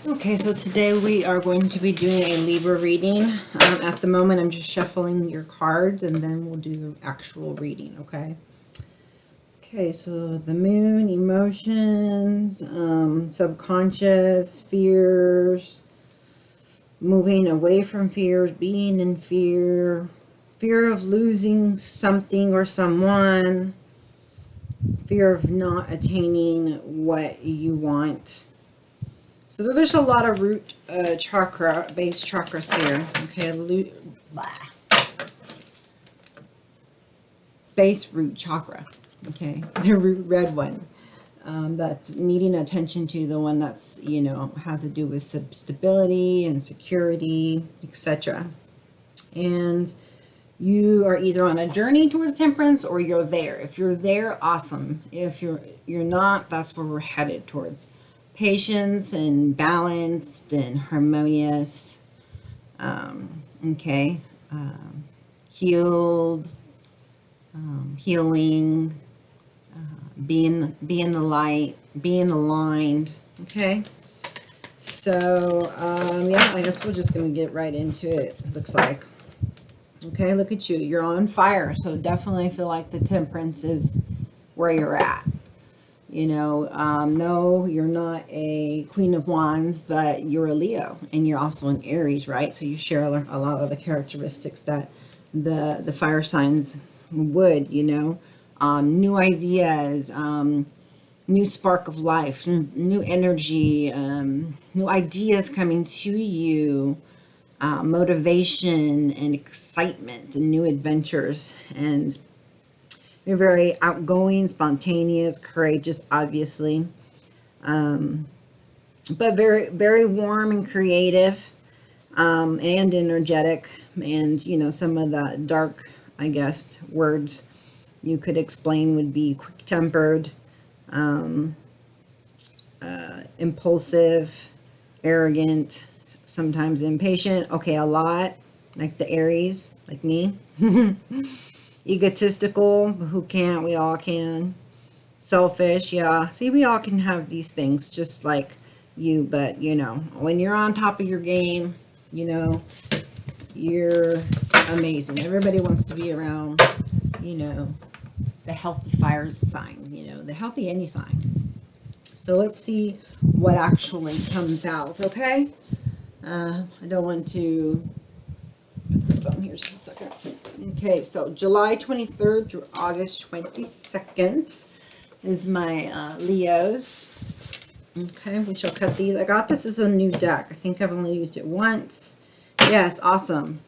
Okay, so today we are going to be doing a Libra reading. At the moment, I'm just shuffling your cards and then we'll do the actual reading, okay? Okay, so the moon, emotions, subconscious, fears, moving away from fears, being in fear, fear of losing something or someone, fear of not attaining what you want. So there's a lot of root chakra, base chakras here. Okay, base root chakra. Okay, the root red one. That's needing attention to, the one that's, has to do with stability and security, etc. And you are either on a journey towards temperance or you're there. If you're there, awesome. If you're not, that's where we're headed towards. Patience and balanced and harmonious, okay, healed, healing, being the light, being aligned, okay. So yeah, I guess we're just gonna get right into it. Looks like, okay, look at you, you're on fire. So definitely feel like the temperance is where you're at. No, you're not a Queen of Wands, but you're a Leo, and you're also an Aries, right? So you share a lot of the characteristics that the fire signs would, new ideas, new spark of life, new energy, new ideas coming to you, motivation and excitement and new adventures. And you're very outgoing, spontaneous, courageous, obviously, but very, very warm and creative, and energetic. And, some of the dark, I guess, words you could explain would be quick-tempered, impulsive, arrogant, sometimes impatient. Okay, a lot, like the Aries, like me. Egotistical, who can't? We all can. Selfish, yeah. See, we all can have these things, just like you. But when you're on top of your game, you're amazing. Everybody wants to be around, the healthy fire sign, the healthy any sign. So let's see what actually comes out. Okay. I don't want to put this button here just a second. Okay, so July 23rd through August 22nd is my Leos. Okay, we shall cut these. I got this as a new deck. I think I've only used it once. Yes, awesome.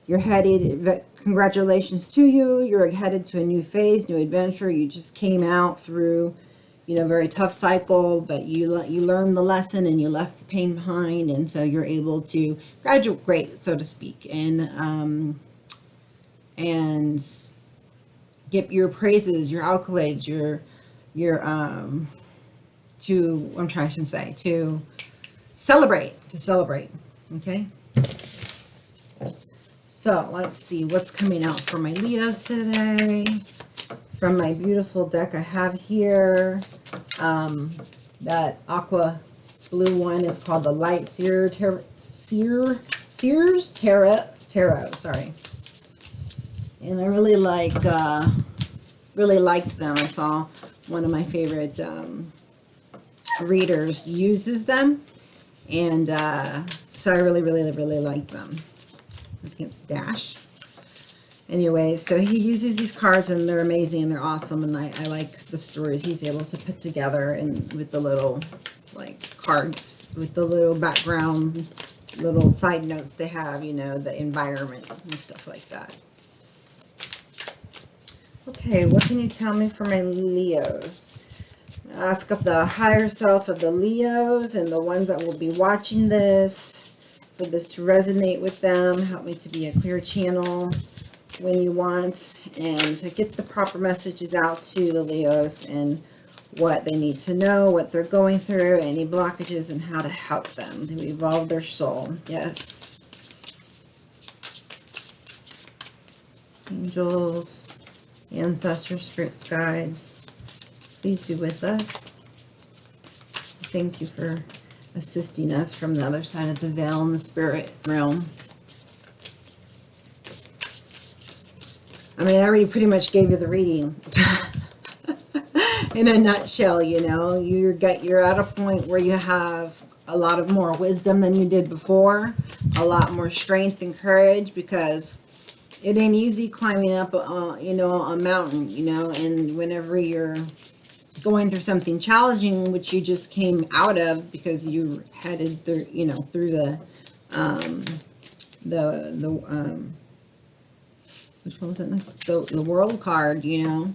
You're headed, congratulations to you. You're headed to a new phase, new adventure. You just came out through, very tough cycle, but you learned the lesson and you left the pain behind, and so you're able to graduate, so to speak, and get your praises, your accolades, to celebrate, okay? So let's see what's coming out for my Leos today from my beautiful deck I have here. That aqua blue one is called the Light Sears Tarot, sorry. And I really liked them. I saw one of my favorite readers uses them, and so I really liked them. I think it's Dash. Anyways, so he uses these cards, and they're amazing and they're awesome, and I like the stories he's able to put together, and with the little cards with the little background, little side notes they have, the environment and stuff like that. Okay, what can you tell me for my Leos? Ask of the higher self of the Leos and the ones that will be watching this, for this to resonate with them. Help me to be a clear channel when you want, and to get the proper messages out to the Leos and what they need to know, what they're going through, any blockages, and how to help them to evolve their soul. Yes. Angels, ancestors, spirits, guides, please be with us. Thank you for assisting us from the other side of the veil in the spirit realm. I mean, I already pretty much gave you the reading. In a nutshell, you know, you're at a point where you have a lot of more wisdom than you did before, a lot more strength and courage, because it ain't easy climbing up, you know, a mountain, you know, and whenever you're going through something challenging, which you just came out of because you headed through, you know, through which one was it? The world card, you know.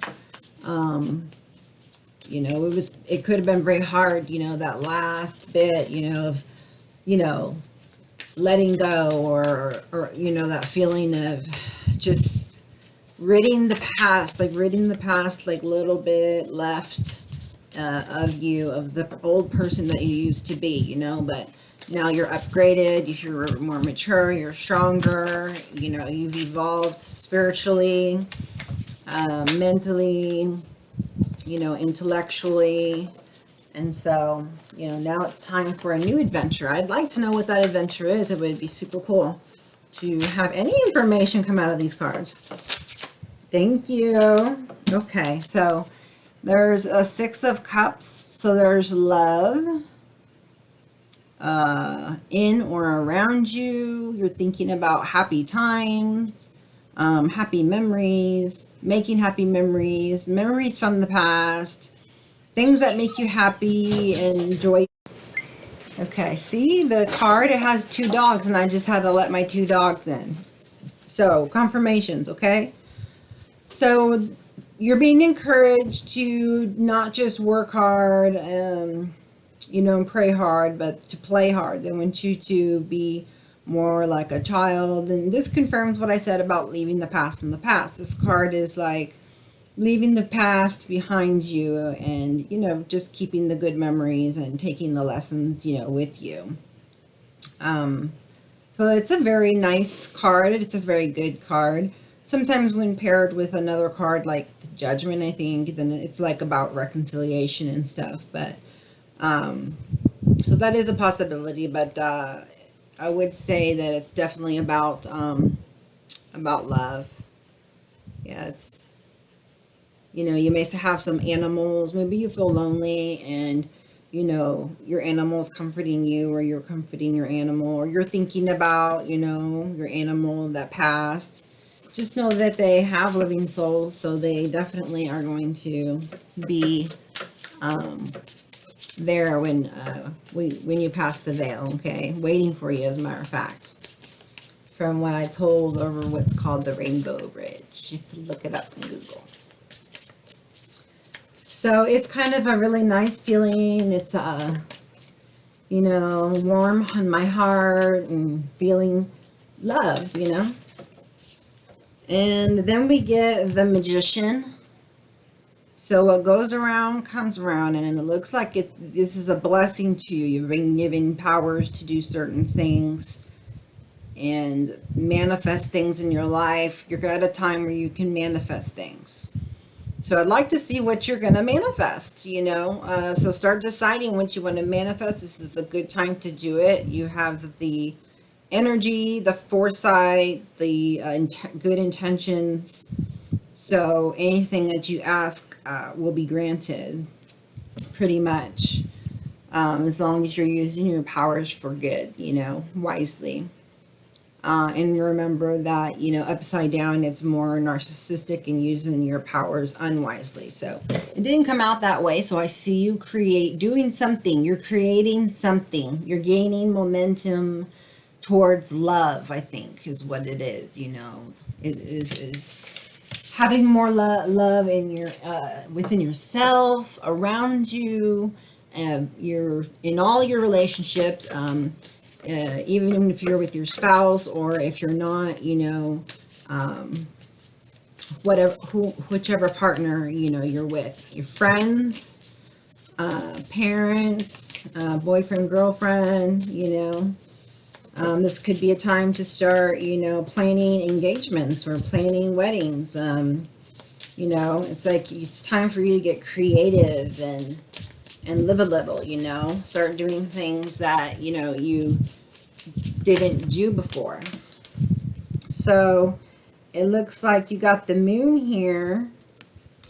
You know, it could have been very hard, you know, that last bit, you know, of, you know, letting go, or you know, that feeling of just ridding the past, like little bit left of you, of the old person that you used to be, you know, but now you're upgraded, you're more mature, you're stronger, you know, you've evolved spiritually, mentally, you know, intellectually. And so, you know, now it's time for a new adventure. I'd like to know what that adventure is. It would be super cool to have any information come out of these cards. Thank you. Okay, so there's a 6 of Cups. So there's love in or around you. You're thinking about happy times, happy memories, making happy memories, memories from the past, things that make you happy and joy. Okay, see the card, it has 2 dogs, and I just had to let my 2 dogs in. So, confirmations, okay? So, you're being encouraged to not just work hard, you know, and pray hard, but to play hard. They want you to be more like a child. And this confirms what I said about leaving the past in the past. This card is like leaving the past behind you, and, you know, just keeping the good memories and taking the lessons, you know, with you. So it's a very nice card. It's a very good card. Sometimes when paired with another card like the Judgment, I think, then it's like about reconciliation and stuff. But so that is a possibility, but I would say that it's definitely about love. Yeah, it's, you know, you may have some animals. Maybe you feel lonely, and, you know, your animal's comforting you, or you're comforting your animal, or you're thinking about, you know, your animal that passed. Just know that they have living souls, so they definitely are going to be there when you pass the veil, okay? Waiting for you, as a matter of fact. From what I told over what's called the Rainbow Bridge. You have to look it up in Google. So it's kind of a really nice feeling. It's, you know, warm on my heart and feeling loved, you know. And then we get the Magician. So what goes around comes around, and it looks like this is a blessing to you. You've been given powers to do certain things and manifest things in your life. You're at a time where you can manifest things. So I'd like to see what you're going to manifest, you know. So start deciding what you want to manifest. This is a good time to do it. You have the energy, the foresight, the good intentions. So anything that you ask will be granted, pretty much, as long as you're using your powers for good, you know, wisely. And remember that, you know, upside down, it's more narcissistic and using your powers unwisely. So it didn't come out that way. So I see you doing something. You're creating something. You're gaining momentum towards love, I think, is what it is. You know, it is having more love in your within yourself, around you, you're in all your relationships. Even if you're with your spouse, or if you're not, you know, whichever partner, you know, you're with, your friends, parents, boyfriend, girlfriend, you know. This could be a time to start, you know, planning engagements or planning weddings. You know, it's like it's time for you to get creative and, and live a little, you know, start doing things that, you know, you didn't do before. So it looks like you got the moon here,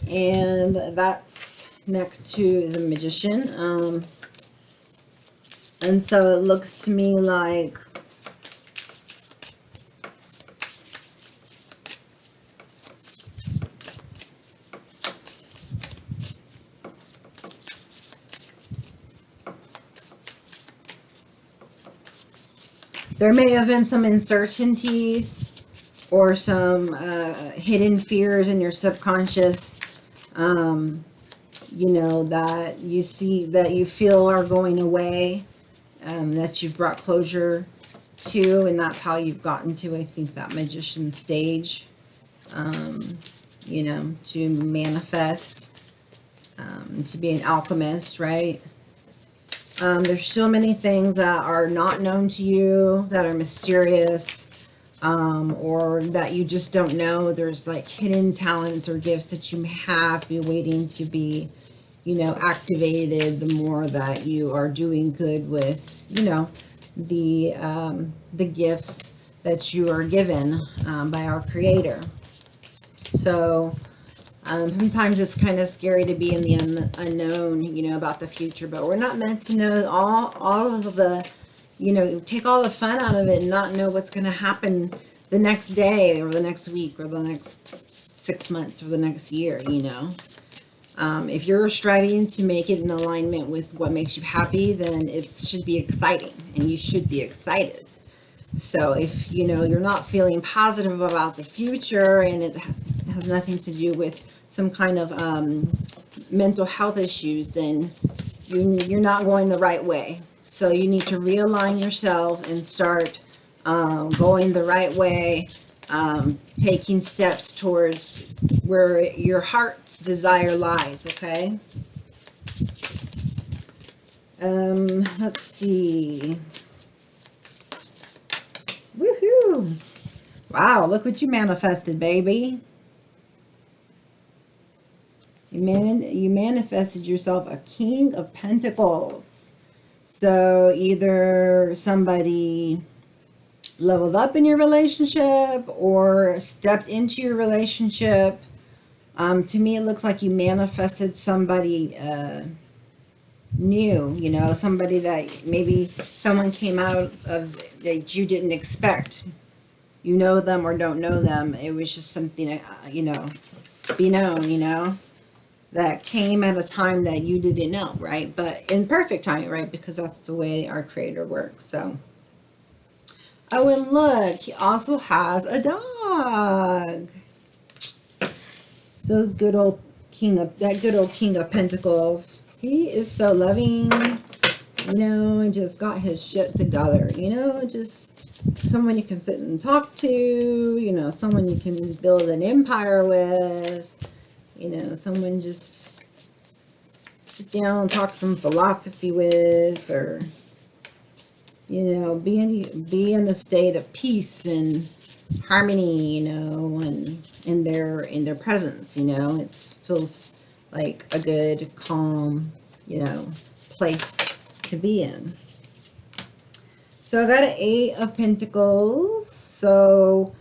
and that's next to the magician. And so it looks to me like there may have been some uncertainties or some hidden fears in your subconscious, you know, that you see, that you feel are going away, that you've brought closure to, and that's how you've gotten to, I think, that magician stage, you know, to manifest, to be an alchemist, right? There's so many things that are not known to you, that are mysterious, or that you just don't know. There's like hidden talents or gifts that you have be waiting to be, you know, activated the more that you are doing good with, you know, the gifts that you are given by our Creator. So sometimes it's kind of scary to be in the unknown, you know, about the future, but we're not meant to know all of the, you know, take all the fun out of it and not know what's going to happen the next day or the next week or the next 6 months or the next year, you know. If you're striving to make it in alignment with what makes you happy, then it should be exciting, and you should be excited. So if, you know, you're not feeling positive about the future, and it has nothing to do with some kind of mental health issues, then you're not going the right way. So you need to realign yourself and start going the right way, taking steps towards where your heart's desire lies, okay? Let's see. Woohoo! Wow, look what you manifested, baby. You manifested yourself a King of Pentacles. So either somebody leveled up in your relationship or stepped into your relationship. To me, it looks like you manifested somebody new, you know, somebody that maybe someone came out of that you didn't expect. You know them or don't know them. It was just something, you know, be known, you know, that came at a time that you didn't know, right? But in perfect time, right? Because that's the way our Creator works. So, oh, and look, he also has a dog. Those good old King of Pentacles. He is so loving, you know, and just got his shit together, you know, just someone you can sit and talk to, you know, someone you can build an empire with, you know, someone just sit down and talk some philosophy with, or, you know, be in a state of peace and harmony, you know, and in their presence, you know. It feels like a good, calm, you know, place to be in. So I got an 8 of Pentacles. So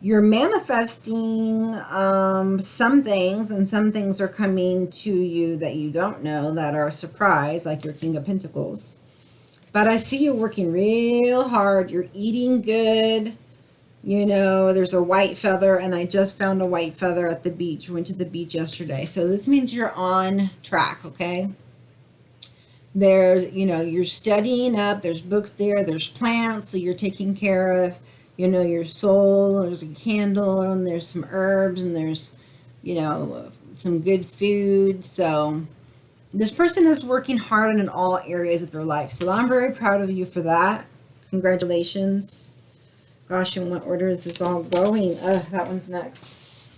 you're manifesting some things, and some things are coming to you that you don't know, that are a surprise, like your King of Pentacles. But I see you working real hard. You're eating good. You know, there's a white feather, and I just found a white feather at the beach. Went to the beach yesterday. So this means you're on track, okay? There, you know, you're studying up. There's books there. There's plants, so you're taking care of, you know, your soul. There's a candle, and there's some herbs, and there's, you know, some good food. So this person is working hard in all areas of their life. So I'm very proud of you for that. Congratulations. Gosh, in what order is this all going? That one's next.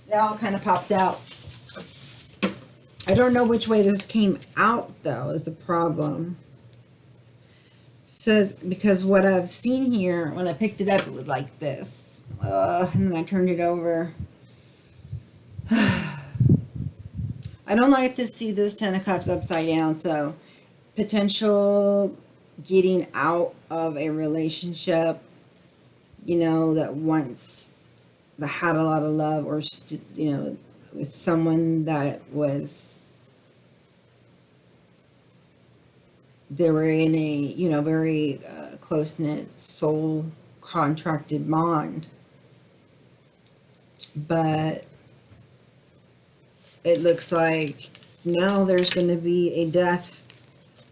They all kind of popped out. I don't know which way this came out, though, is the problem. It says, because what I've seen here, when I picked it up, it was like this. And then I turned it over. I I don't like to see this Ten of Cups upside down, so potential getting out of a relationship, you know, that once that had a lot of love, or, you know, with someone that was, they were in a, you know, very close-knit, soul contracted bond. But it looks like now there's going to be a death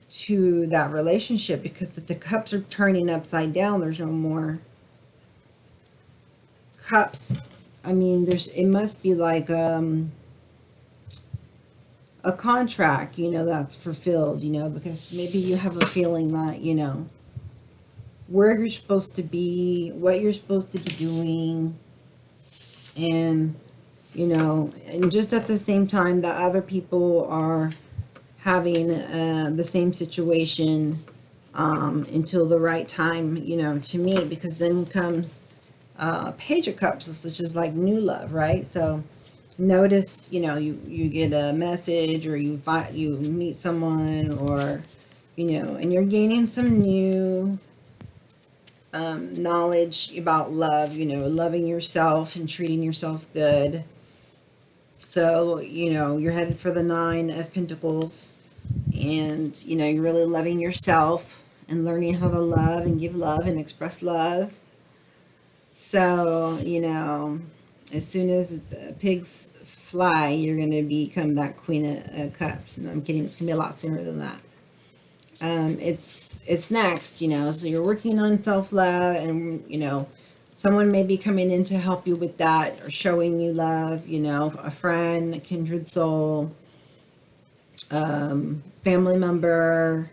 to that relationship, because the cups are turning upside down. There's no more cups. I mean, it must be like a contract, you know, that's fulfilled, you know, because maybe you have a feeling that, you know, where you're supposed to be, what you're supposed to be doing, and, you know, and just at the same time that other people are having the same situation until the right time, you know, to meet, because then comes Page of Cups, which is like new love, right? So notice, you know, you get a message, or you meet someone, or, you know, and you're gaining some new knowledge about love, you know, loving yourself and treating yourself good. So, you know, you're headed for the Nine of Pentacles, and, you know, you're really loving yourself and learning how to love and give love and express love. So, you know, as soon as the pigs fly, you're going to become that Queen of Cups. And I'm kidding, it's going to be a lot sooner than that. It's next, you know, so you're working on self-love, and, you know, someone may be coming in to help you with that, or showing you love, you know, a friend, a kindred soul, family member,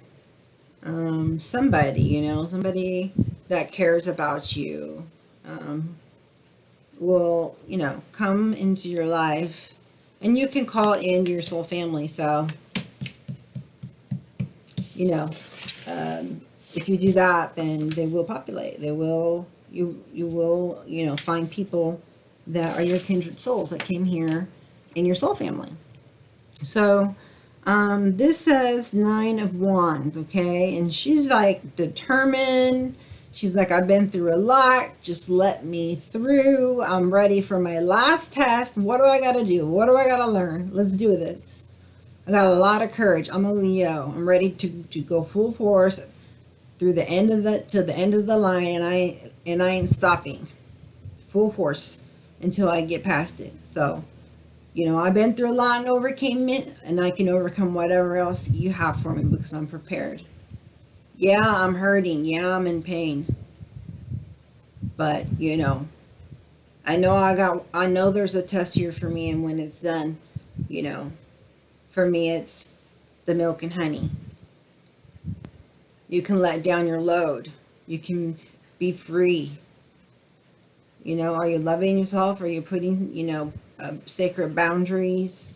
somebody, you know, somebody that cares about you, will, you know, come into your life, and you can call in your soul family. So, you know, if you do that, then they will populate. They will, you will, you know, find people that are your kindred souls that came here in your soul family. So, this says Nine of Wands, okay? And she's like determined. She's like, I've been through a lot. Just let me through. I'm ready for my last test. What do I got to do? What do I got to learn? Let's do this. I got a lot of courage. I'm a Leo. I'm ready to go full force through the end of the line, and I ain't stopping. Full force until I get past it. So, you know, I've been through a lot and overcame it, and I can overcome whatever else you have for me, because I'm prepared. Yeah, I'm hurting. Yeah, I'm in pain. But, you know, I know there's a test here for me, and when it's done, you know, for me it's the milk and honey. You can let down your load. You can be free. You know, are you loving yourself? Are you putting, you know, sacred boundaries,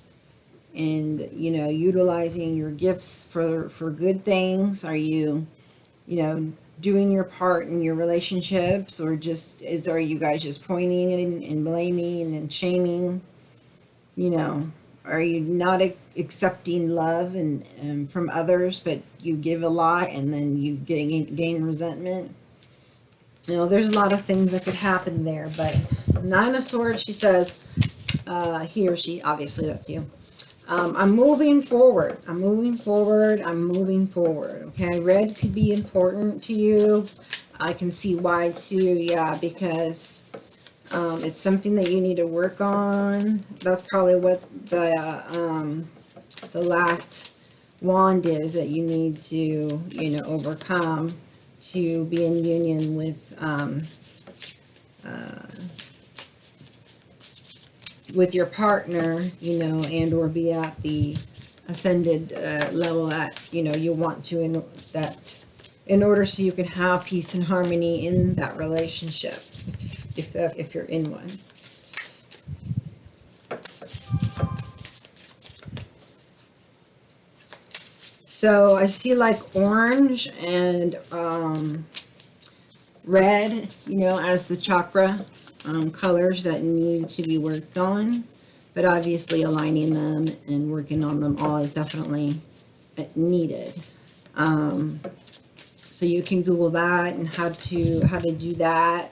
and, you know, utilizing your gifts for good things? Are you, you know, doing your part in your relationships, or are you guys just pointing and blaming and shaming? You know, are you not accepting love and from others, but you give a lot and then you gain resentment? You know, there's a lot of things that could happen there. But Nine of Swords, she says, he or she, obviously that's you. I'm moving forward. I'm moving forward. I'm moving forward. Okay, red could be important to you. I can see why too. Yeah, because it's something that you need to work on. That's probably what the last wand is that you need to, you know, overcome to be in union with your partner, you know, and or be at the ascended level that, you know, you want to, in order so you can have peace and harmony in that relationship, if you're in one. So I see like orange and red, you know, as the chakra colors that need to be worked on. but obviously aligning them and working on them all is definitely needed. So you can Google that and how to do that.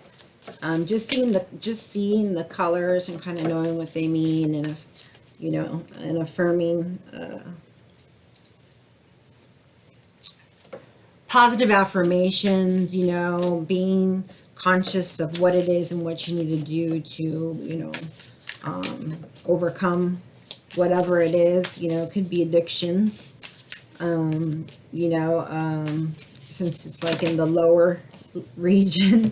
Just seeing the colors and kind of knowing what they mean, and and affirming positive affirmations, being conscious of what it is and what you need to do to, overcome whatever it is. It could be addictions, since it's like in the lower region,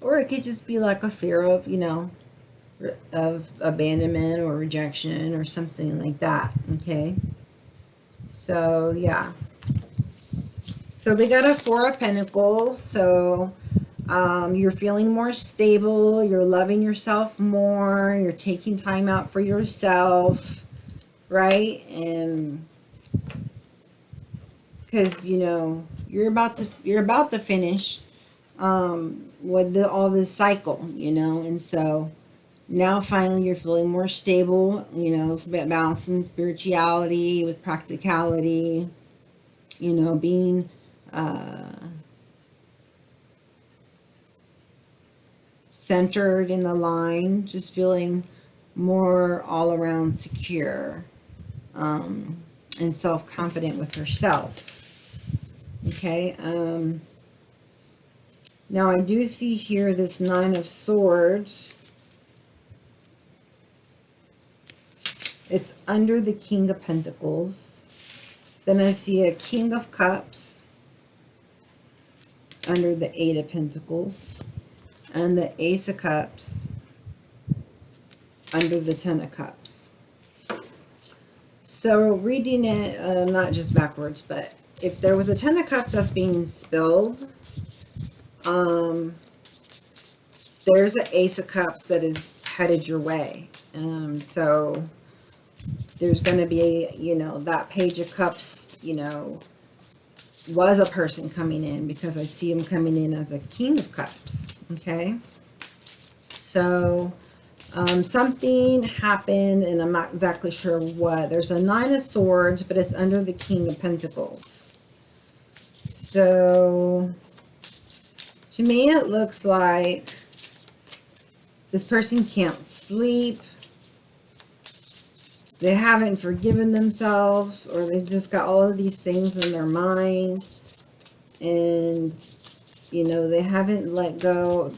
or it could just be like a fear of, of abandonment or rejection or something like that. Okay. So yeah, so we got a Four of Pentacles. So you're feeling more stable, you're loving yourself more, you're taking time out for yourself, right? And because you're about to finish with all this cycle, and so now finally you're feeling more stable. It's about balancing spirituality with practicality, being centered and aligned, just feeling more all around secure, and self-confident with herself. Okay. Now I do see here this Nine of Swords. It's under the King of Pentacles. Then I see a King of Cups under the Eight of Pentacles, and the Ace of Cups under the Ten of Cups. So reading it, not just backwards, but if there was a Ten of Cups that's being spilled, there's an Ace of Cups that is headed your way. So there's going to be, that Page of Cups, was a person coming in, because I see him coming in as a King of Cups. Okay. So something happened, and I'm not exactly sure what. There's a Nine of Swords, but it's under the King of Pentacles. So to me, it looks like this person can't sleep. They haven't forgiven themselves, or they've just got all of these things in their mind, and they haven't let go.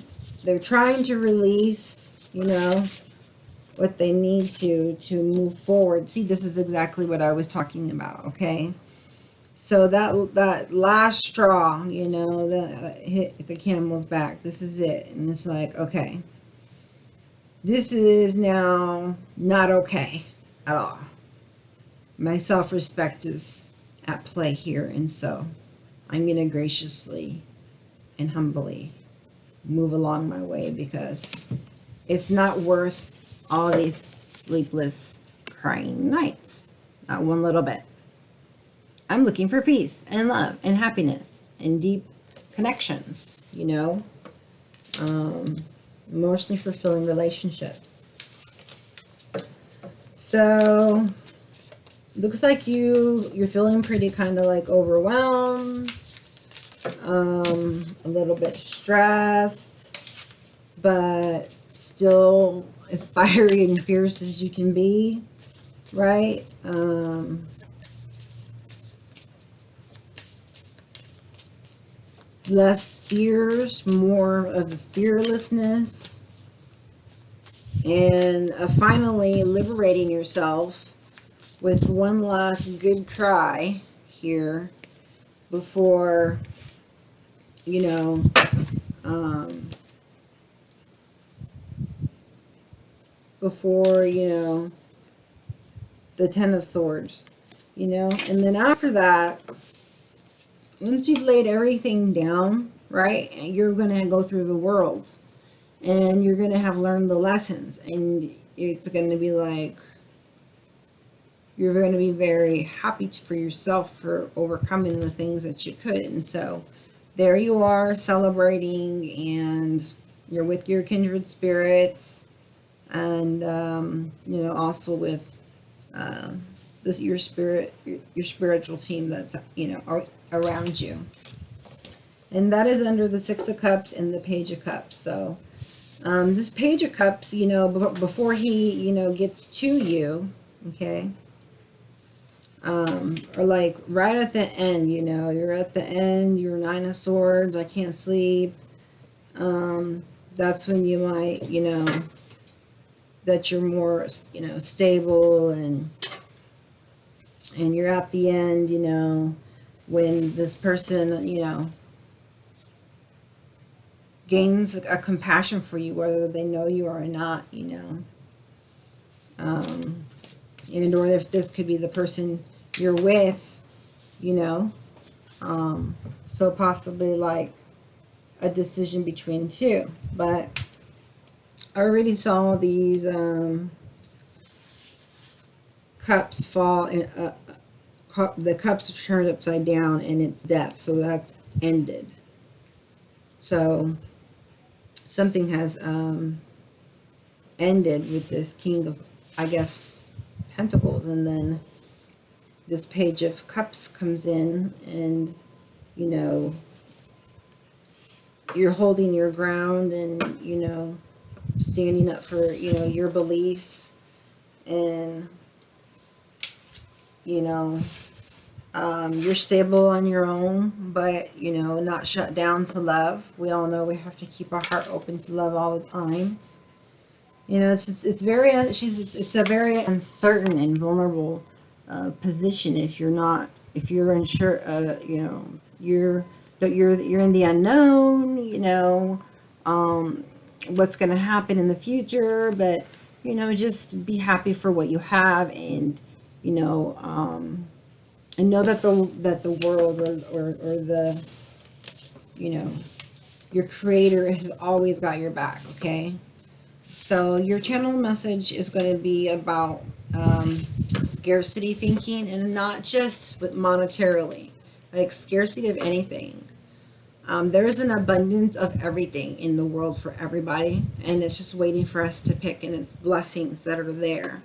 They're trying to release, what they need to move forward. See, this is exactly what I was talking about. Okay. So that last straw, that hit the camel's back. This is it. And it's like, okay, this is now not okay at all. My self-respect is at play here. And so I'm going to graciously and humbly move along my way, because it's not worth all these sleepless crying nights. Not one little bit. I'm looking for peace and love and happiness and deep connections, emotionally fulfilling relationships. So looks like you're feeling pretty kind of like overwhelmed, a little bit stressed, but still as fiery and fierce as you can be, right? Less fears, more of the fearlessness, and finally liberating yourself with one last good cry here before, the Ten of Swords, and then after that, once you've laid everything down, right, you're going to go through the world, and you're going to have learned the lessons, and it's going to be like, you're going to be very happy for yourself for overcoming the things that you could. And so there you are, celebrating and You're with your kindred spirits, and you know, also with this your spiritual team that's, you know, around you. And that is under the Six of Cups and the Page of Cups. So this Page of Cups, you know, before he, you know, gets to you, okay, or like right at the end, you know, you're at the end, you're Nine of Swords, I can't sleep. That's when you might, you know, that you're more, you know, stable, and you're at the end, you know, when this person, you know, gains a compassion for you, whether they know you or not, you know. And or if this could be the person you're with, you know. So possibly like a decision between two. But I already saw these cups fall, in, the cups are turned upside down, and it's death. So that's ended. So something has ended with this King of, I guess, Pentacles, and then this Page of Cups comes in, and, you know, you're holding your ground, and, you know, standing up for, you know, your beliefs, and, you know, you're stable on your own, but, you know, not shut down to love. We all know we have to keep our heart open to love all the time. You know, it's just, it's very, it's a very uncertain and vulnerable position if you're not, if you're unsure, you know, you're in the unknown, you know, what's going to happen in the future, but, you know, just be happy for what you have, and, you know, and know that the world, or the, you know, your creator has always got your back, okay? So your channel message is going to be about scarcity thinking, and not just with monetarily, like scarcity of anything. There is an abundance of everything in the world for everybody, and it's just waiting for us to pick, and it's blessings that are there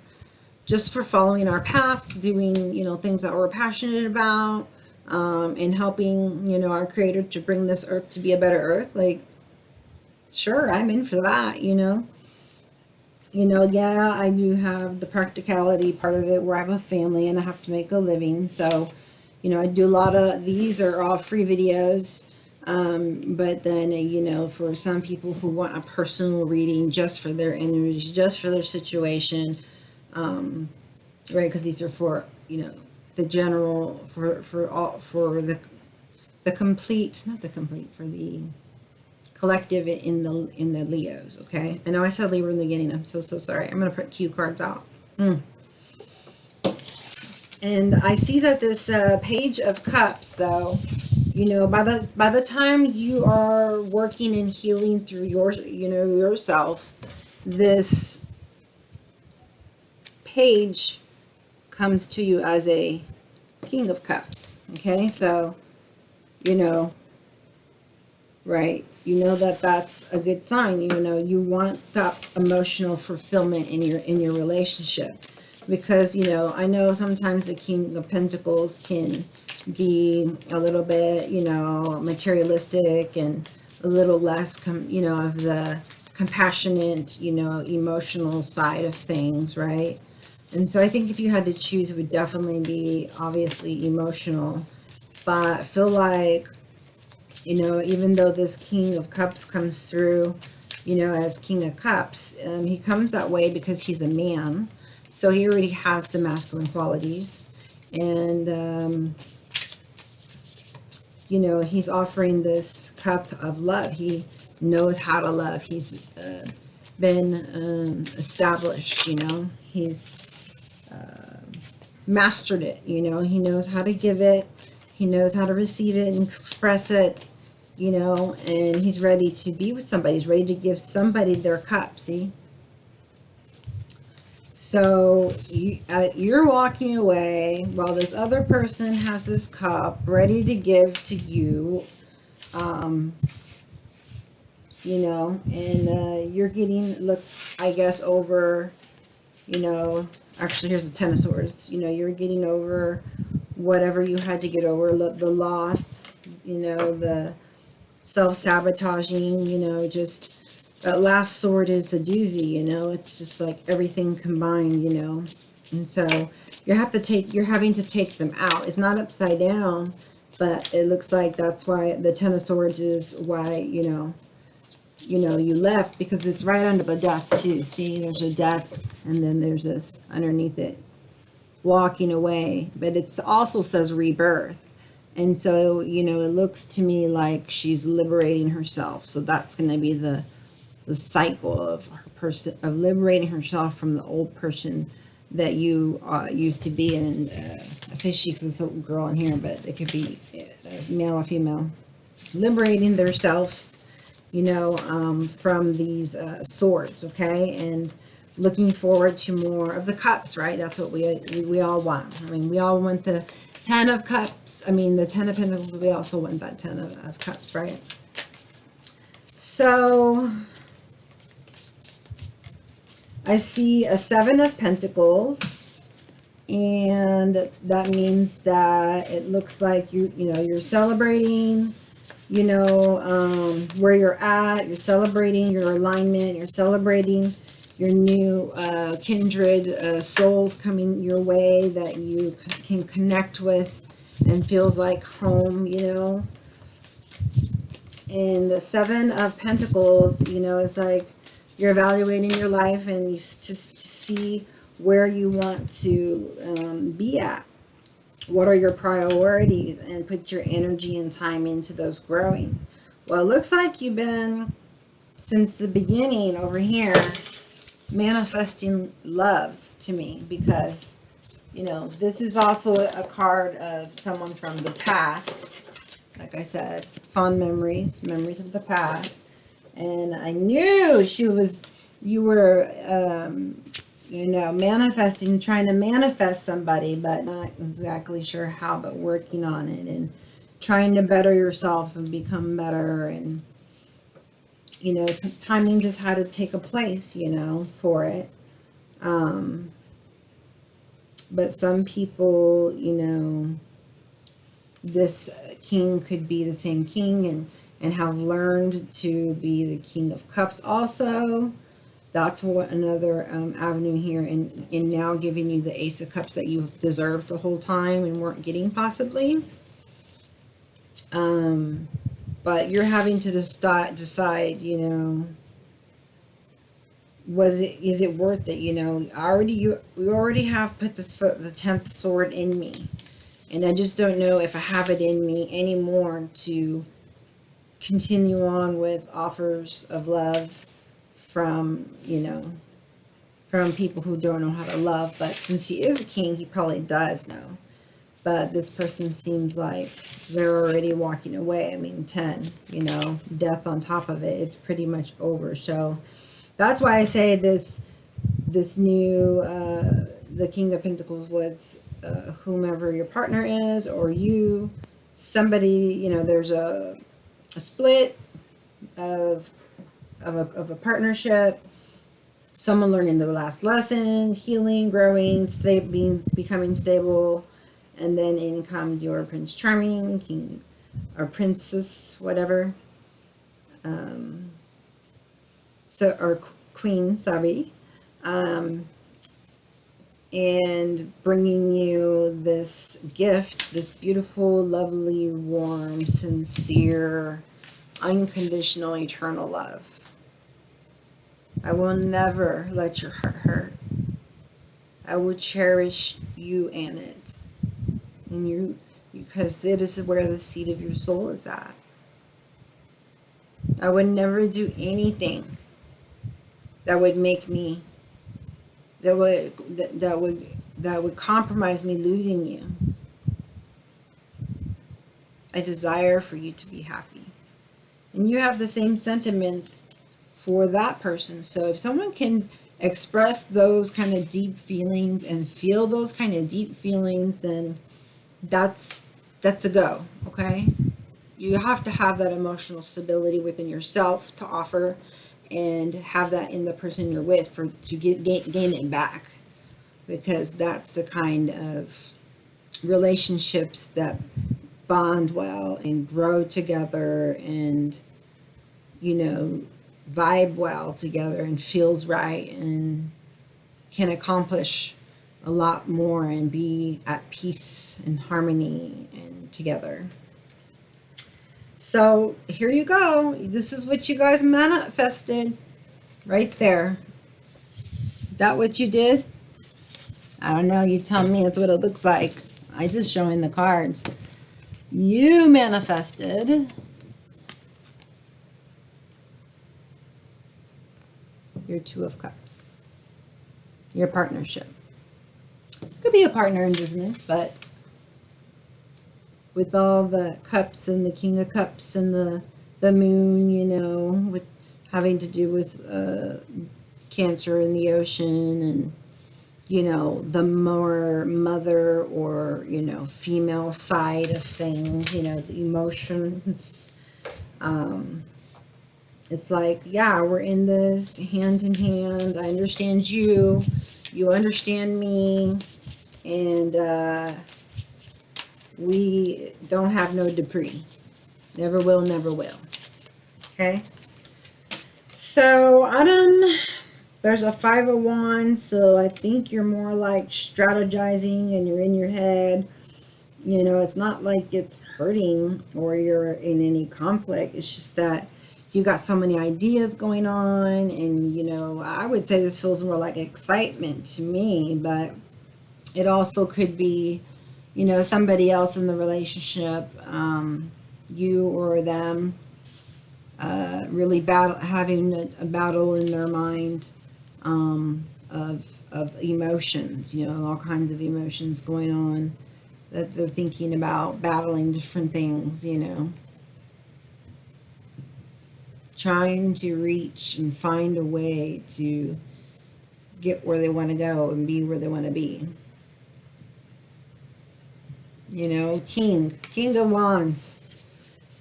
just for following our path, doing, you know, things that we're passionate about, and helping, you know, our creator to bring this earth to be a better earth. Like, sure, I'm in for that, you know. You know, yeah, I do have the practicality part of it where I have a family and I have to make a living. So, you know, I do a lot of, these are all free videos. But then, you know, for some people who want a personal reading just for their energy, just for their situation, right, because these are for, you know, the general, for all, for the complete, not the complete, for the collective in the Leos. Okay, I know I said Libra in the beginning. I'm so sorry. I'm going to put cue cards out. And I see that this Page of Cups, though, you know, by the time you are working and healing through your, you know, yourself, this page comes to you as a King of Cups. Okay, so, you know, right, you know that that's a good sign. You know, you want that emotional fulfillment in your relationship, because, you know, I know sometimes the King of Pentacles can be a little bit, you know, materialistic, and a little less you know, of the compassionate, you know, emotional side of things, right? And so I think if you had to choose, it would definitely be obviously emotional. But I feel like, you know, even though this King of Cups comes through, you know, as King of Cups, he comes that way because he's a man. So he already has the masculine qualities. And, you know, he's offering this cup of love. He knows how to love. He's been established, you know. He's mastered it, you know. He knows how to give it. He knows how to receive it and express it, you know, and he's ready to be with somebody. He's ready to give somebody their cup, see? So you're walking away while this other person has this cup ready to give to you. you know, and you're getting, look, I guess, over, you know, actually here's the Ten of Swords, you know, you're getting over whatever you had to get over, the lost, you know, the self-sabotaging, you know, just that last sword is a doozy, you know, it's just like everything combined, you know, and so you're having to take them out. It's not upside down, but it looks like that's why the Ten of Swords is why, you know, you left, because it's right under the death too. See, there's a death, and then there's this underneath it, walking away, but it also says rebirth. And so, you know, it looks to me like she's liberating herself. So that's going to be the cycle of her person, of liberating herself from the old person that you used to be. And I say she because it's a girl in here, but it could be male or female, liberating themselves, you know, from these swords, okay, and looking forward to more of the cups, right? That's what we all want. I mean, we all want the Ten of Cups. I mean, the Ten of Pentacles, but we also want that Ten of Cups, right? So I see a Seven of Pentacles, and that means that it looks like you know, you're celebrating, you know, where you're at, you're celebrating your alignment, you're celebrating your new kindred souls coming your way that you can connect with and feels like home, you know. And the Seven of Pentacles, you know, is like you're evaluating your life and you just to see where you want to be at. What are your priorities, and put your energy and time into those growing. Well, it looks like you've been, since the beginning over here, manifesting love to me, because, you know, this is also a card of someone from the past. Like I said, fond memories of the past. And I knew you were, you know, manifesting, trying to manifest somebody, but not exactly sure how, but working on it and trying to better yourself and become better. And, you know, timing just had to take a place, you know, for it. But some people, you know, this king could be the same king and have learned to be the King of Cups also. That's what another avenue here, in now giving you the Ace of Cups that you've deserved the whole time and weren't getting possibly. But you're having to decide, you know, is it worth it? You know, you already have put the 10th sword in me, and I just don't know if I have it in me anymore to continue on with offers of love from, you know, from people who don't know how to love. But since he is a king, he probably does know. But this person seems like they're already walking away. I mean, 10, you know, death on top of it. It's pretty much over. So that's why I say this new, the King of Pentacles was whomever your partner is, or you, somebody, you know, there's a split of a partnership, someone learning the last lesson, healing, growing, becoming stable, and then in comes your Prince Charming, king or princess, whatever, or queen, sorry, and bringing you this gift, this beautiful, lovely, warm, sincere, unconditional, eternal love. I will never let your heart hurt. I will cherish you and it. And you, because it is where the seat of your soul is at. I would never do anything that would make me, that would compromise me losing you. I desire for you to be happy. And you have the same sentiments for that person. So if someone can express those kind of deep feelings and feel those kind of deep feelings, then that's a go, okay? you have to have that emotional stability within yourself to offer, and have that in the person you're with to gain it back, because that's the kind of relationships that bond well and grow together and, you know, vibe well together and feels right and can accomplish a lot more and be at peace and harmony and together. So here you go. This is what you guys manifested right there. Is that what you did? I don't know. You tell me. That's what it looks like. I just showing the cards. You manifested your Two of Cups. Your partnership. Could be a partner in business, but with all the cups and the King of Cups and the moon, you know, with having to do with Cancer in the ocean, and, you know, the more mother or, you know, female side of things, you know, the emotions. It's like, yeah, we're in this hand in hand. I understand you. You understand me. And we don't have no debris. Never will, never will. Okay? So, there's a 5 of Wands, so I think you're more like strategizing and you're in your head. You know, it's not like it's hurting or you're in any conflict. It's just that you got so many ideas going on, and, you know, I would say this feels more like excitement to me, but it also could be, you know, somebody else in the relationship, you or them, really having a battle in their mind of emotions, you know, all kinds of emotions going on that they're thinking about, battling different things, you know, trying to reach and find a way to get where they want to go and be where they want to be. You know, King of Wands,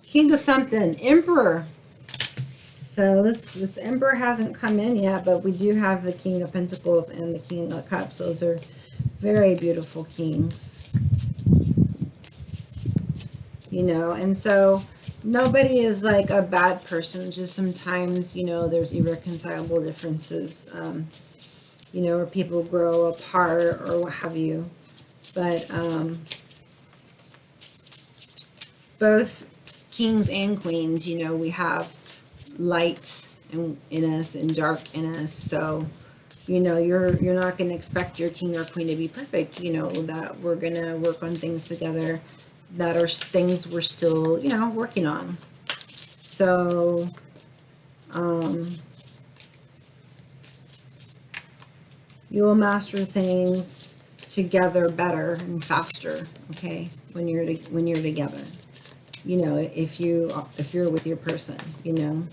King of something, Emperor. So this Emperor hasn't come in yet, but we do have the King of Pentacles and the King of Cups. Those are very beautiful kings. You know, and so nobody is like a bad person. Just sometimes, you know, there's irreconcilable differences, you know, or people grow apart or what have you. But both kings and queens, you know, we have light in us and dark in us. So, you know, you're not going to expect your king or queen to be perfect. You know, that we're going to work on things together that are things we're still, you know, working on. So, you will master things together better and faster, okay, when you're together. You know, if you're with your person, you know.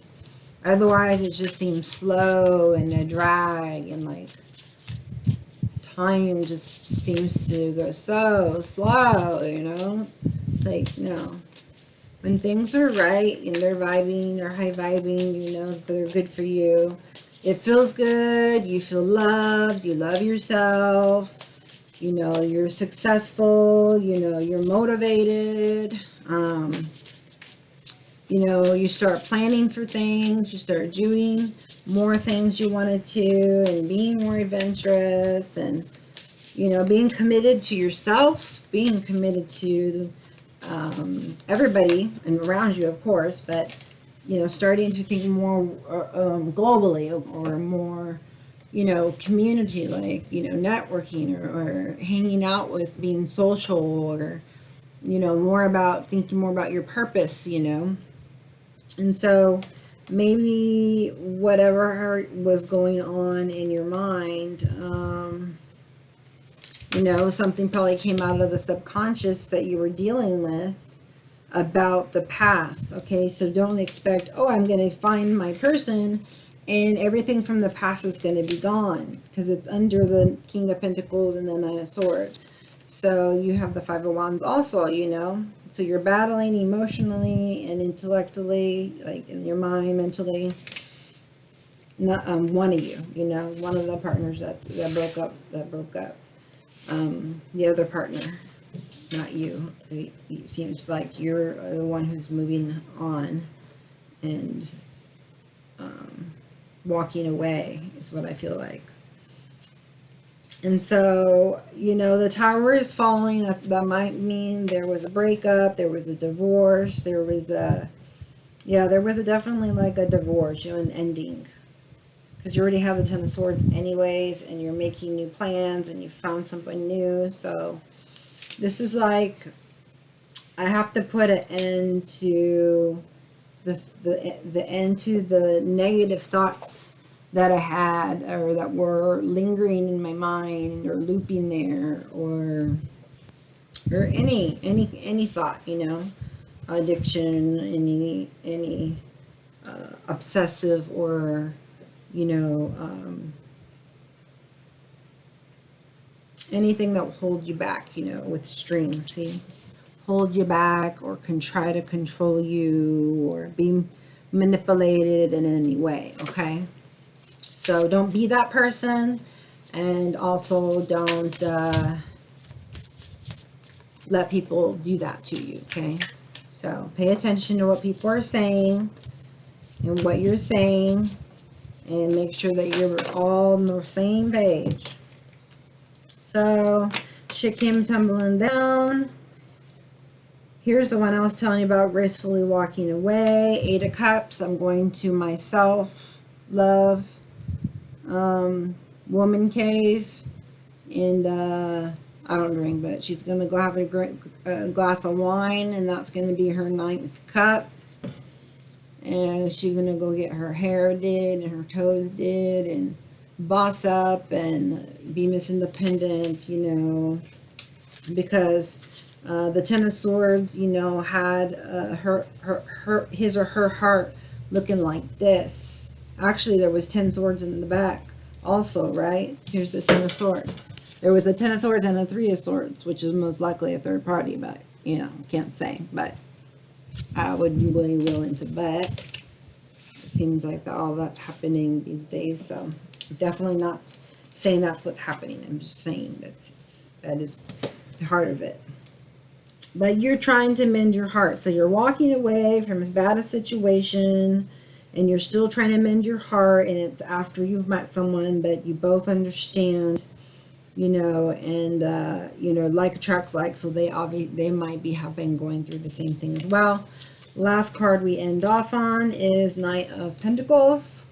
Otherwise, it just seems slow and a drag, and like time just seems to go so slow, you know. It's like, no. When things are right and they're vibing, they're high vibing, you know, they're good for you. It feels good. You feel loved. You love yourself. You know, you're successful. You know, you're motivated. You know, you start planning for things. You start doing more things you wanted to, and being more adventurous, and, you know, being committed to yourself, being committed to everybody and around you, of course, but, you know, starting to think more globally, or more, you know, community, like, you know, networking, or hanging out with, being social, or, you know, thinking more about your purpose, you know. And so maybe whatever was going on in your mind, you know, something probably came out of the subconscious that you were dealing with about the past. Okay, so don't expect, oh, I'm going to find my person and everything from the past is going to be gone, because it's under the King of Pentacles and the Nine of Swords. So you have the Five of Wands also, you know. So you're battling emotionally and intellectually, like in your mind, mentally. Not one of you, you know, one of the partners that broke up. The other partner, not you. It seems like you're the one who's moving on and walking away is what I feel like. And so, you know, the tower is falling. That might mean there was a breakup, there was a divorce, there was a, yeah, there was definitely like a divorce, you know, an ending. Because you already have the Ten of Swords anyways, and you're making new plans, and you found something new. So this is like, I have to put an end to the end to the negative thoughts that I had, or that were lingering in my mind, or looping there, or any thought, you know, addiction, any obsessive, or you know, anything that will hold you back, you know, with strings, see, hold you back, or can try to control you, or be manipulated in any way. Okay, so don't be that person, and also don't let people do that to you. Okay, so pay attention to what people are saying and what you're saying, and make sure that you're all on the same page. So shit came tumbling down. Here's the one I was telling you about, gracefully walking away. 8 of Cups. I'm going to my self-love woman cave. And I don't drink, but she's going to go have a glass of wine, and that's going to be her 9th cup. And she's going to go get her hair did and her toes did, and boss up and be Miss Independent, you know, because the Ten of Swords, you know, had his or her heart looking like this. Actually, there was 10 swords in the back also, right? Here's the 10 of Swords. There was a 10 of Swords and a 3 of Swords, which is most likely a third party, but, you know, can't say. But I would be willing to bet. It seems like all that's happening these days, so definitely not saying that's what's happening. I'm just saying that is the heart of it. But you're trying to mend your heart. So you're walking away from as bad a situation, and you're still trying to mend your heart, and it's after you've met someone, but you both understand, you know, and you know, like attracts like, so they might be going through the same thing as well. Last card we end off on is Knight of Pentacles.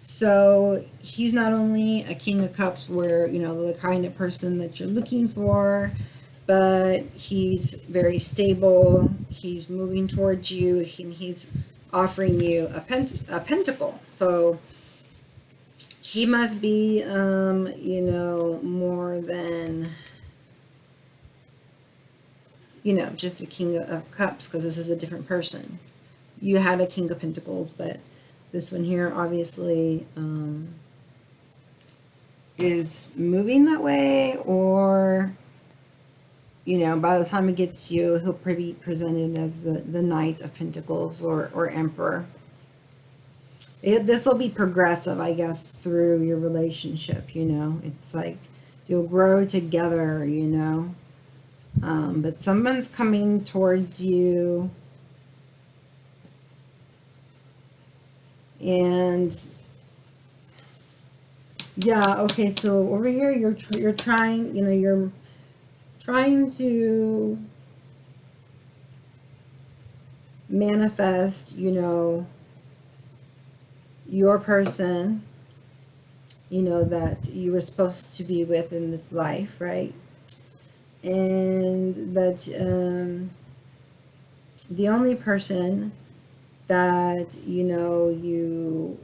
So he's not only a King of Cups, where, you know, the kind of person that you're looking for, but he's very stable. He's moving towards you, and he's offering you a pentacle. So he must be, you know, more than, you know, just a King of Cups, because this is a different person. You had a King of Pentacles, but this one here obviously is moving that way, or, you know, by the time it gets to you, he'll be presented as the Knight of Pentacles, or Emperor. This will be progressive, I guess, through your relationship, you know. It's like you'll grow together, you know. But someone's coming towards you, and yeah, okay, so over here you're trying, you know, you're trying to manifest, you know, your person, you know, that you were supposed to be with in this life, right? And that the only person that, you know, you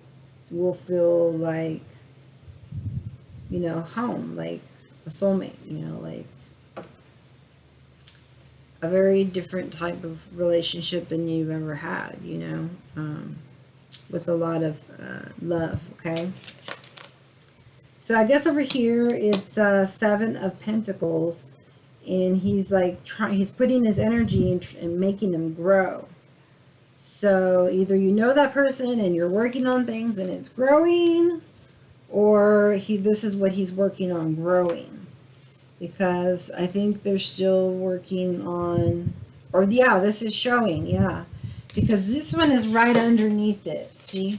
will feel like, you know, home, like a soulmate, you know, like a very different type of relationship than you've ever had, you know, with a lot of love, okay? So So I guess over here it's 7 of Pentacles, and he's like he's putting his energy and making them grow. So either you know that person and you're working on things and it's growing, or this is what he's working on growing. Because I think they're still working on, or yeah, this is showing, yeah. Because this one is right underneath it, see?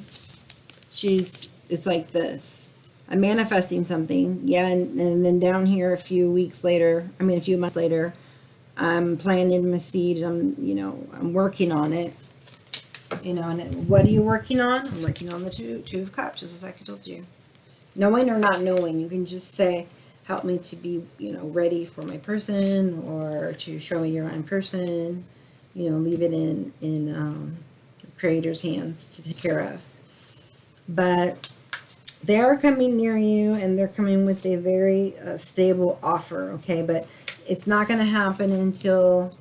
It's like this. I'm manifesting something, yeah, and then down here a few months later, I'm planting my seed, and I'm working on it. And what are you working on? I'm working on the two of Cups, just as I told you. Knowing or not knowing, you can just say, help me to be, ready for my person, or to show me your own person. Leave it in the Creator's hands to take care of. But they are coming near you, and they're coming with a very stable offer, okay? But it's not going to happen until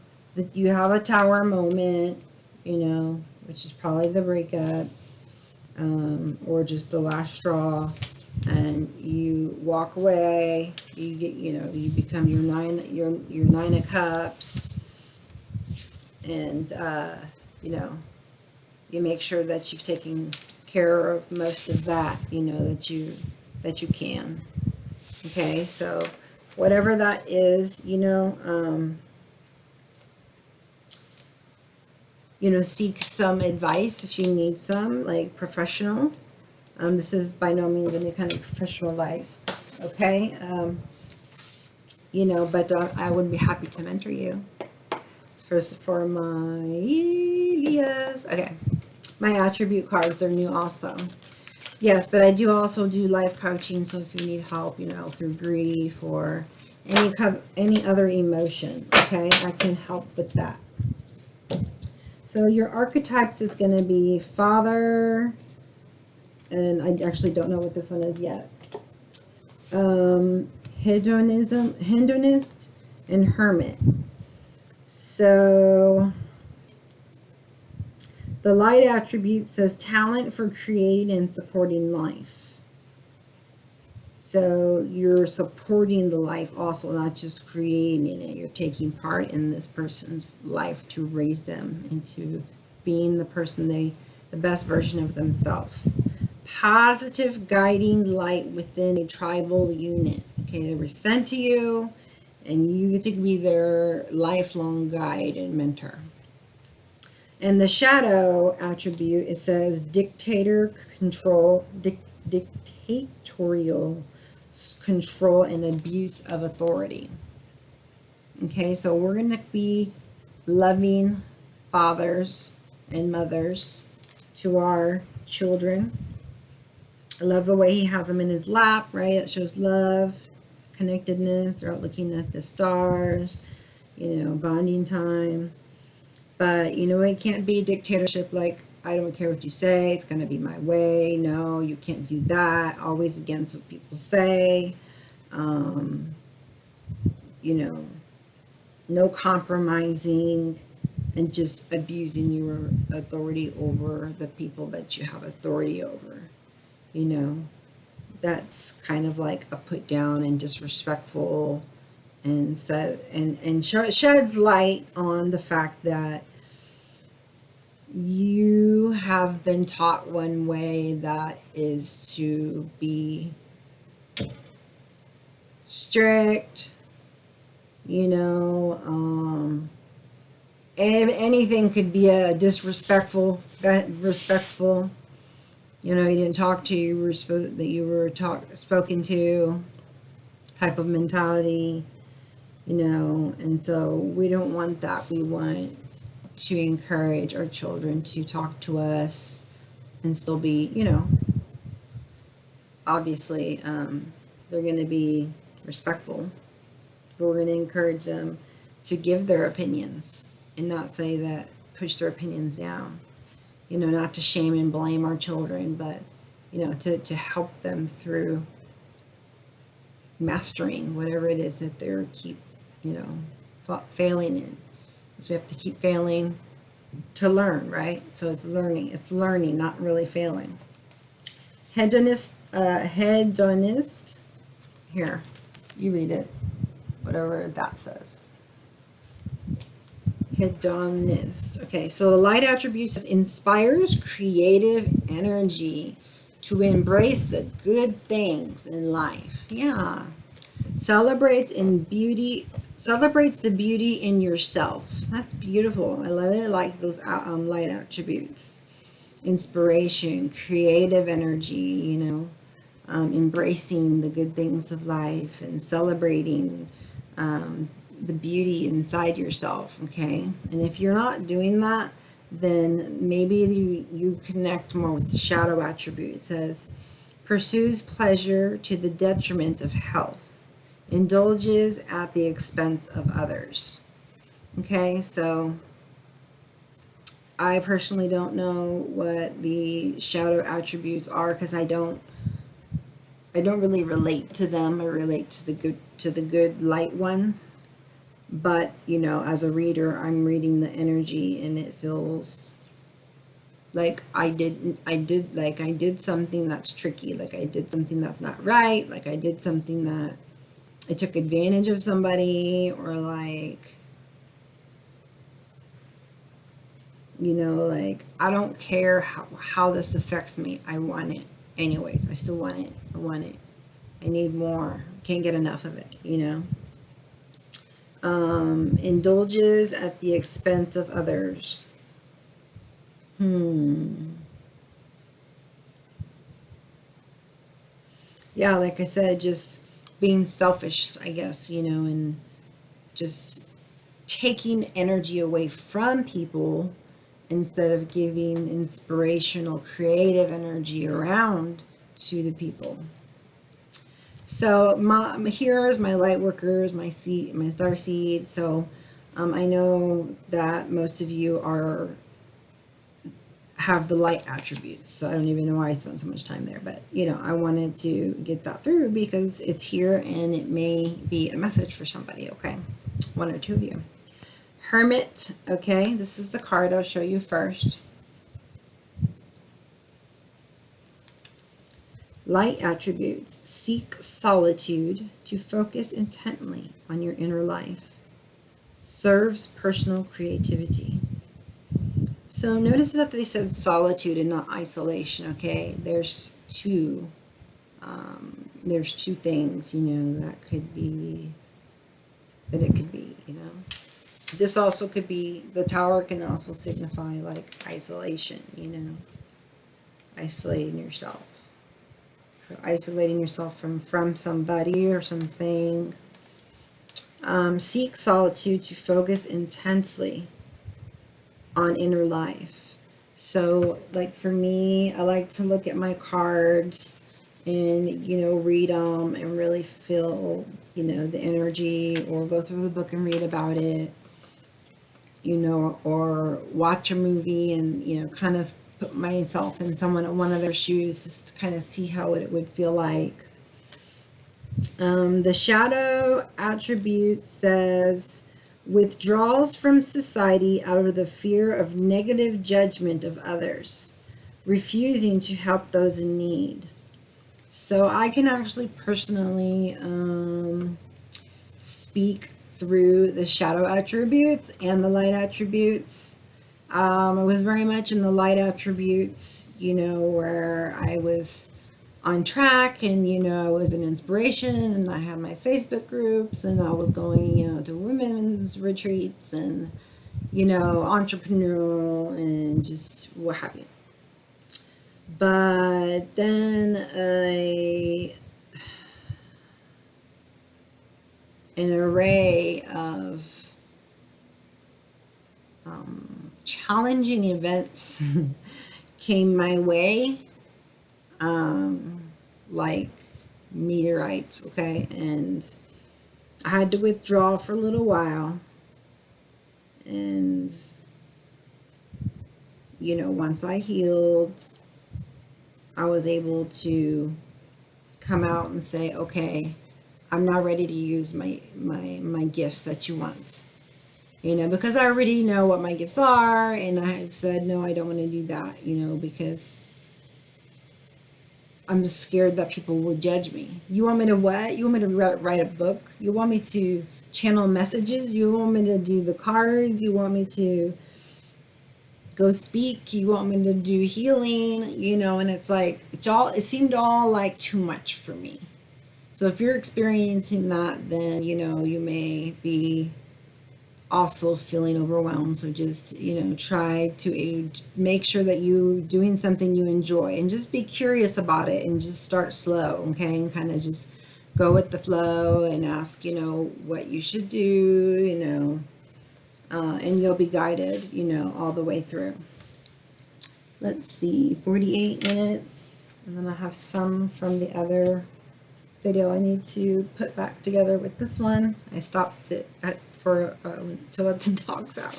you have a Tower moment, which is probably the breakup, or just the last straw, and you walk away. You get, you become your nine of Cups, and you make sure that you've taken care of most of that, that you can. Okay, so whatever that is, seek some advice if you need some, like professional. This is by no means any kind of professional advice, okay? But I would be happy to mentor you. First for my Leahs. Okay, my attribute cards, they're new also. Yes, but I do also do life coaching, so if you need help, through grief or any other emotion, okay, I can help with that. So your archetypes is going to be Father, and I actually don't know what this one is yet. Hedonist, and Hermit. So the light attribute says talent for creating and supporting life. So you're supporting the life also, not just creating it. You're taking part in this person's life to raise them into being the person the best version of themselves. Positive guiding light within a tribal unit. Okay, they were sent to you, and you get to be their lifelong guide and mentor. And the shadow attribute, it says dictatorial control and abuse of authority. Okay, so we're going to be loving fathers and mothers to our children. I love the way he has them in his lap, right? It shows love, connectedness. They're out looking at the stars, bonding time. But, it can't be a dictatorship like, I don't care what you say, it's going to be my way. No, you can't do that. Always against what people say. No compromising and just abusing your authority over the people that you have authority over. That's kind of like a put down and disrespectful, and sheds light on the fact that you have been taught one way, that is to be strict, anything could be a respectful. You didn't talk to, you were spoken to type of mentality, and so we don't want that. We want to encourage our children to talk to us and still be, obviously, they're going to be respectful, but we're going to encourage them to give their opinions and not say that, push their opinions down. Not to shame and blame our children, but, to help them through mastering whatever it is that they're failing in. So we have to keep failing to learn, right? So it's learning, not really failing. Hedonist, Here, you read it, whatever that says. Hedonist. Okay, so the light attribute says inspires creative energy to embrace the good things in life. Yeah. Celebrates the beauty in yourself. That's beautiful. I love it. I like those light attributes. Inspiration, creative energy, you know, embracing the good things of life and celebrating the beauty inside yourself, okay? And if you're not doing that, then maybe you connect more with the shadow attribute. It says, pursues pleasure to the detriment of health, indulges at the expense of others. Okay, so I personally don't know what the shadow attributes are because I don't really relate to them. I relate to the good light ones. But, you know, as a reader, I'm reading the energy and it feels like I did something that's tricky, like I did something that's not right, like I did something that I took advantage of somebody, or like, you know, like I don't care how this affects me. I want it anyways. I still want it. I want it. I need more. Can't get enough of it, you know. Indulges at the expense of others. Yeah, like I said, just being selfish, I guess, you know, and just taking energy away from people instead of giving inspirational, creative energy around to the people. So my heroes, my light workers, my star seed. So I know that most of you have the light attributes, so I don't even know why I spent so much time there, but you know, I wanted to get that through because it's here and it may be a message for somebody. Okay, one or two of you. Hermit. Okay, this is the card I'll show you first. Light attributes. Seek solitude to focus intently on your inner life. Serves personal creativity. So notice that they said solitude and not isolation, okay? There's two things, you know, that it could be, you know. This also could be, the tower can also signify like isolation, you know, isolating yourself. So isolating yourself from somebody or something. Seek solitude to focus intensely on inner life. So like for me, I like to look at my cards and, you know, read them and really feel, you know, the energy, or go through the book and read about it, you know, or watch a movie and, you know, kind of put myself in one of their shoes just to kind of see how it would feel like. The shadow attribute says, withdrawals from society out of the fear of negative judgment of others, refusing to help those in need. So I can actually personally speak through the shadow attributes and the light attributes. I was very much in the light attributes, you know, where I was on track and, you know, I was an inspiration and I had my Facebook groups and I was going, you know, to women's retreats and, you know, entrepreneurial and just what have you. But then an array of challenging events came my way, like meteorites, okay, and I had to withdraw for a little while, and, you know, once I healed, I was able to come out and say, okay, I'm not ready to use my gifts that you want, you know, because I already know what my gifts are, and I said, no, I don't want to do that, you know, because I'm scared that people will judge me. You want me to what? You want me to write a book? You want me to channel messages? You want me to do the cards? You want me to go speak? You want me to do healing? You know, and it's like, it seemed all like too much for me. So if you're experiencing that, then, you know, you may be also feeling overwhelmed. So just, you know, try to make sure that you're doing something you enjoy, and just be curious about it, and just start slow, okay, and kind of just go with the flow and ask, you know, what you should do, you know, and you'll be guided, you know, all the way through. Let's see, 48 minutes, and then I have some from the other video I need to put back together with this one. I stopped it to let the dogs out.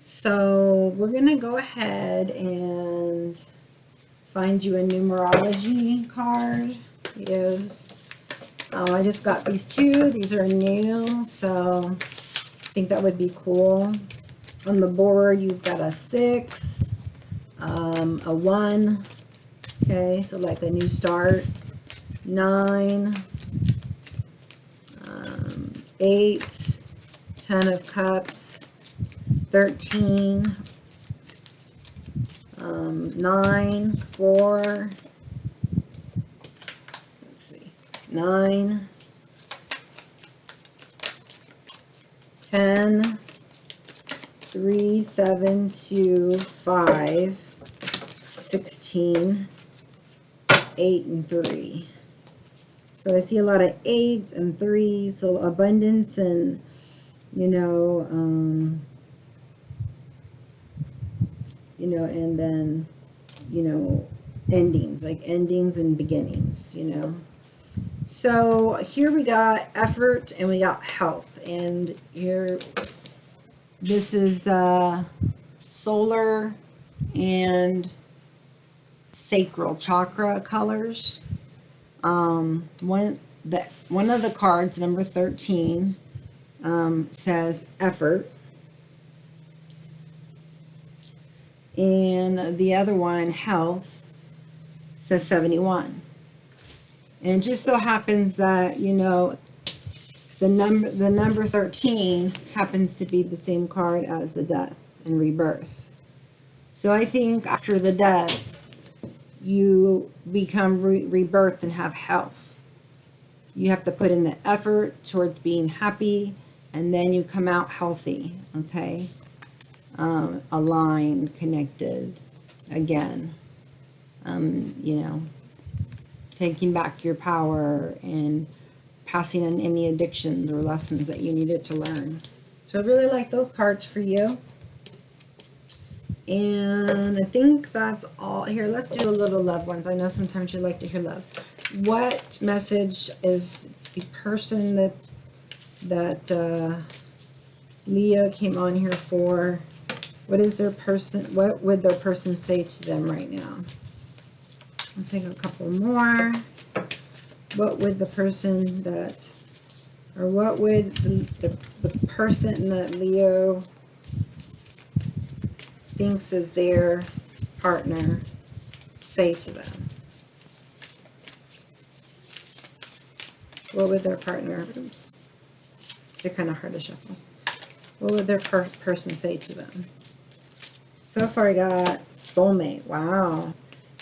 So we're gonna go ahead and find you a numerology card. I just got these two. These are new, so I think that would be cool. On the board, you've got a 6, a 1. Okay, so like a new start. 9, 8, 10 of cups, 13, 9, 4, let's see, 9, 10, 3, 7, 2, 5, 16, 8, and 3. So I see a lot of 8s and 3s, so abundance and, you know, and then, you know, endings, like endings and beginnings, you know. So here we got effort and we got health, and here, this is solar and sacral chakra colors. One of the cards, number 13, says effort, and the other one, health, says 71. And it just so happens that, you know, the number 13 happens to be the same card as the death and rebirth. So I think after the death, you become rebirthed and have health. You have to put in the effort towards being happy, and then you come out healthy, okay? Aligned, connected, again. You know, taking back your power and passing on any addictions or lessons that you needed to learn. So I really like those cards for you. And I think that's all. Here, let's do a little love ones. I know sometimes you like to hear love. What message is the person that Leo came on here for? What would their person say to them right now? I'll take a couple more. What would the person what would the person that Leo thinks is their partner say to them? What would their partner, oops, they're kind of hard to shuffle. What would their person say to them? So far I got soulmate. Wow.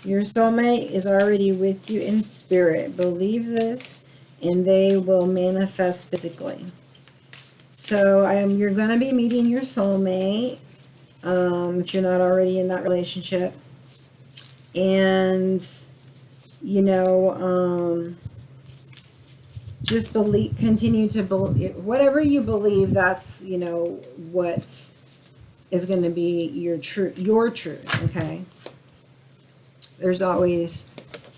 Your soulmate is already with you in spirit. Believe this and they will manifest physically. So you're going to be meeting your soulmate. If you're not already in that relationship, and you know, just continue to believe whatever you believe. That's, you know, what is going to be your truth. Okay. There's always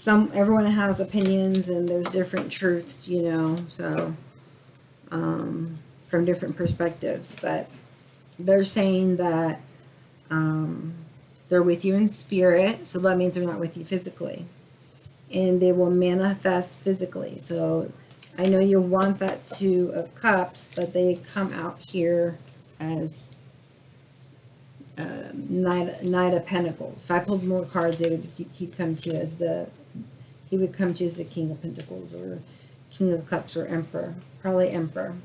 everyone has opinions, and there's different truths, you know. So from different perspectives, but they're saying that they're with you in spirit, so that means they're not with you physically, and they will manifest physically. So I know you want that 2 of Cups, but they come out here as Knight of Pentacles. If I pulled more cards, he'd come to you as the King of Pentacles or King of Cups or Emperor. Probably Emperor.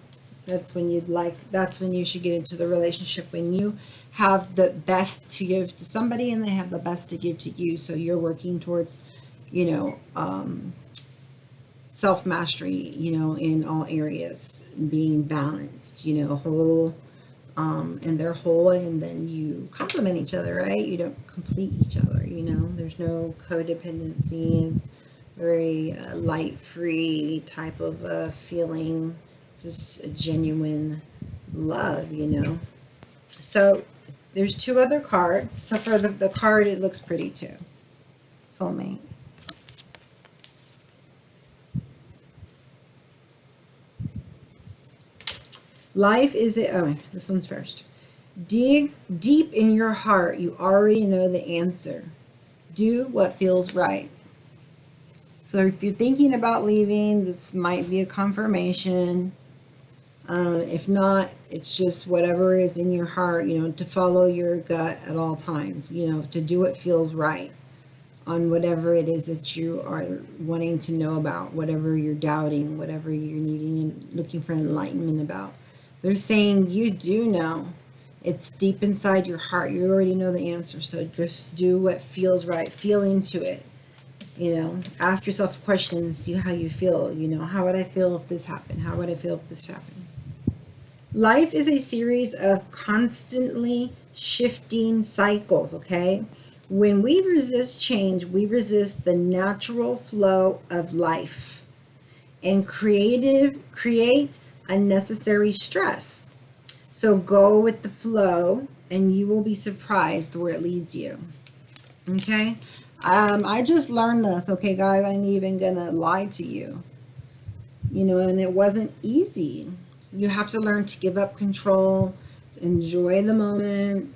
That's when you should get into the relationship, when you have the best to give to somebody and they have the best to give to you. So you're working towards, self-mastery, in all areas, being balanced, whole, and they're whole, and then you complement each other, right? You don't complete each other, there's no codependency. It's very light-free type of feeling, just a genuine love, So there's 2 other cards. So for the card, it looks pretty too. Soulmate. Life is this one's first. Dig deep in your heart. You already know the answer. Do what feels right. So if you're thinking about leaving, this might be a confirmation. If not, it's just whatever is in your heart, to follow your gut at all times, to do what feels right on whatever it is that you are wanting to know about, whatever you're doubting, whatever you're needing and looking for enlightenment about. They're saying you do know. It's deep inside your heart. You already know the answer. So just do what feels right. Feel into it. Ask yourself a question and see how you feel. How would I feel if this happened? How would I feel if this happened? Life is a series of constantly shifting cycles, okay? When we resist change, we resist the natural flow of life and create unnecessary stress. So go with the flow and you will be surprised where it leads you. Okay? I just learned this, okay, guys? I ain't even gonna lie to you. And it wasn't easy. You have to learn to give up control, enjoy the moment,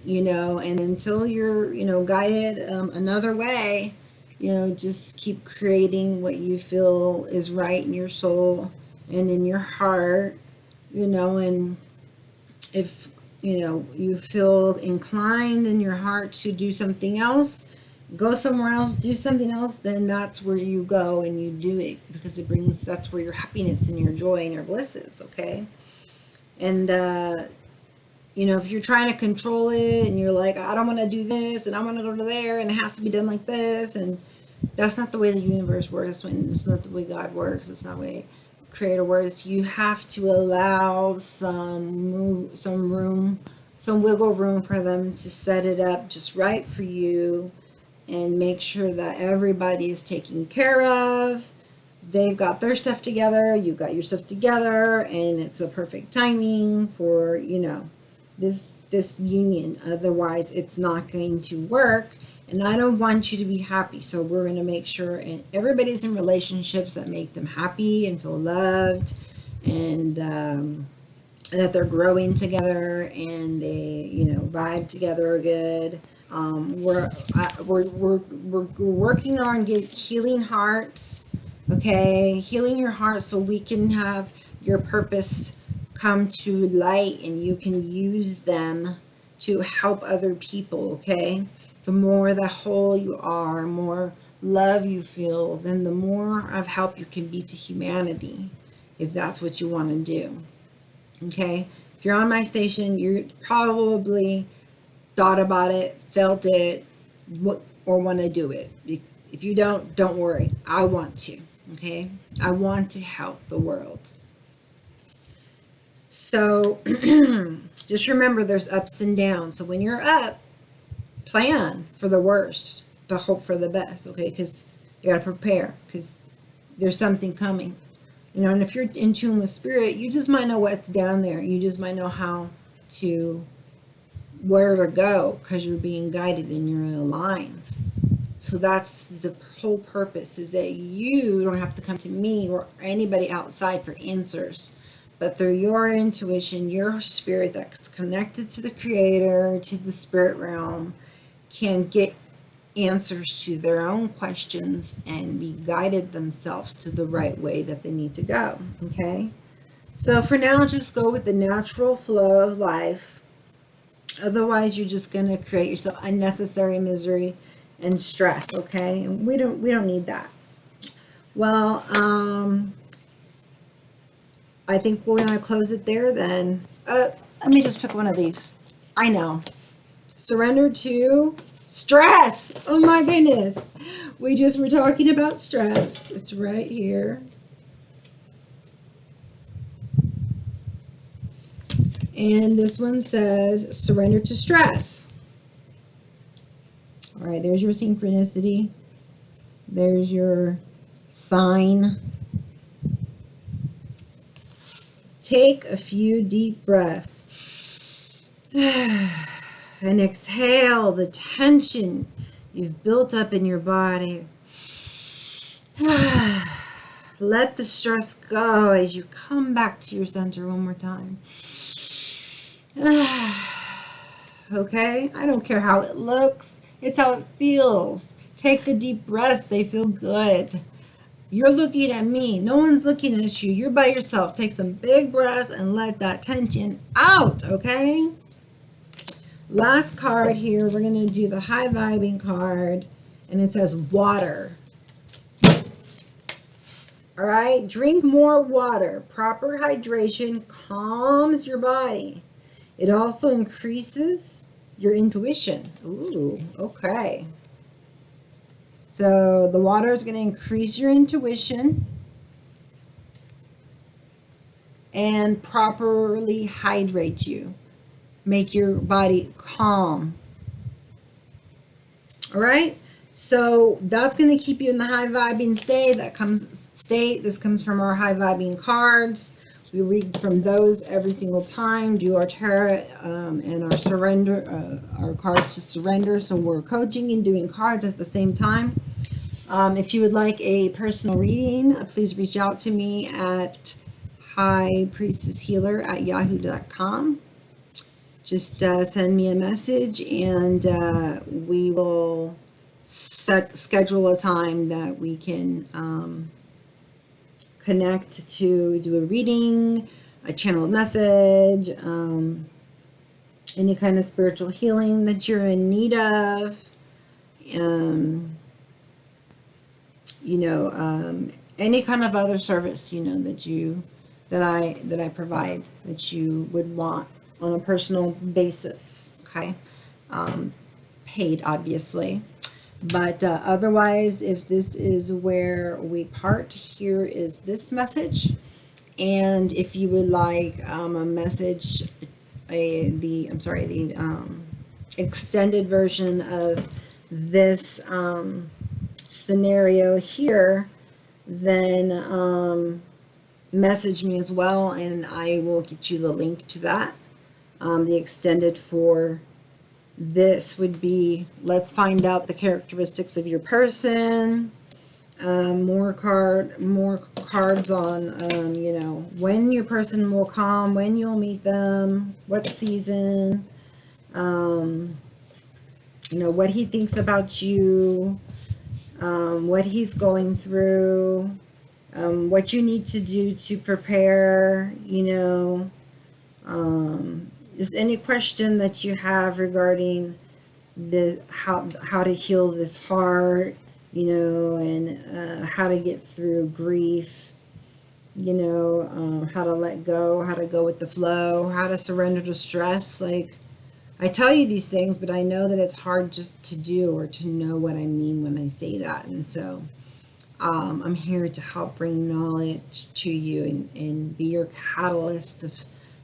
and until you're, guided another way, just keep creating what you feel is right in your soul and in your heart, and if, you feel inclined in your heart to do something else, go somewhere else, do something else, then that's where you go and you do it, because that's where your happiness and your joy and your bliss is, okay? And, if you're trying to control it and you're like, I don't want to do this and I want to go to there and it has to be done like this, and that's not the way the universe works, and it's not the way God works, it's not the way Creator works. You have to allow some wiggle room for them to set it up just right for you, and make sure that everybody is taken care of. They've got their stuff together, you've got your stuff together, and it's a perfect timing for, this union. Otherwise, it's not going to work, and I don't want you to be happy. So we're going to make sure, and everybody's in relationships that make them happy and feel loved, and that they're growing together and they, vibe together good. We're working on healing hearts, okay? Healing your heart so we can have your purpose come to light and you can use them to help other people, okay? The more the whole you are, more love you feel, then the more of help you can be to humanity, if that's what you want to do, okay? If you're on my station, you probably thought about it, felt it, or want to do it. If you don't worry. I want to, okay? I want to help the world. So just remember, there's ups and downs. So when you're up, plan for the worst, but hope for the best, okay? Because you got to prepare, because there's something coming. And if you're in tune with spirit, you just might know what's down there. You just might know where to go, because you're being guided and you're aligned. So that's the whole purpose, is that you don't have to come to me or anybody outside for answers, but through your intuition, your spirit that's connected to the Creator, to the spirit realm, can get answers to their own questions and be guided themselves to the right way that they need to go, okay? So for now, just go with the natural flow of life. Otherwise, you're just going to create yourself unnecessary misery and stress, okay? And we don't need that. Well, I think we're going to close it there then. Let me just pick one of these. I know. Surrender to stress. Oh my goodness. We just were talking about stress. It's right here. And this one says surrender to stress. All right, there's your synchronicity. There's your sign. Take a few deep breaths and exhale the tension you've built up in your body. Let the stress go as you come back to your center one more time. Okay, I don't care how it looks, it's how it feels. Take the deep breaths, they feel good. You're looking at me, no one's looking at you, you're by yourself. Take some big breaths and let that tension out, okay? Last card here, we're going to do the high vibing card, and it says water. All right, drink more water. Proper hydration calms your body. It also increases your intuition. Ooh, okay. So the water is going to increase your intuition and properly hydrate you. Make your body calm. All right. So that's going to keep you in the high vibing state. This comes from our high vibing cards. We read from those every single time. Do our tarot and our surrender, our cards to surrender. So we're coaching and doing cards at the same time. If you would like a personal reading, please reach out to me at highpriestesshealer@yahoo.com. Just send me a message, and we will schedule a time that we can connect to do a reading, a channeled message, any kind of spiritual healing that you're in need of, any kind of other service, that I provide that you would want on a personal basis, okay? Paid, obviously. But otherwise, if this is where we part, here is this message. And if you would like a message, the extended version of this scenario here, then message me as well, and I will get you the link to that. The extended for this would be, let's find out the characteristics of your person, more cards on when your person will come, when you'll meet them, what season, what he thinks about you, what he's going through, what you need to do to prepare, just any question that you have regarding how to heal this heart, and how to get through grief, how to let go, how to go with the flow, how to surrender to stress. Like, I tell you these things, but I know that it's hard just to do or to know what I mean when I say that. And so I'm here to help bring knowledge to you and be your catalyst of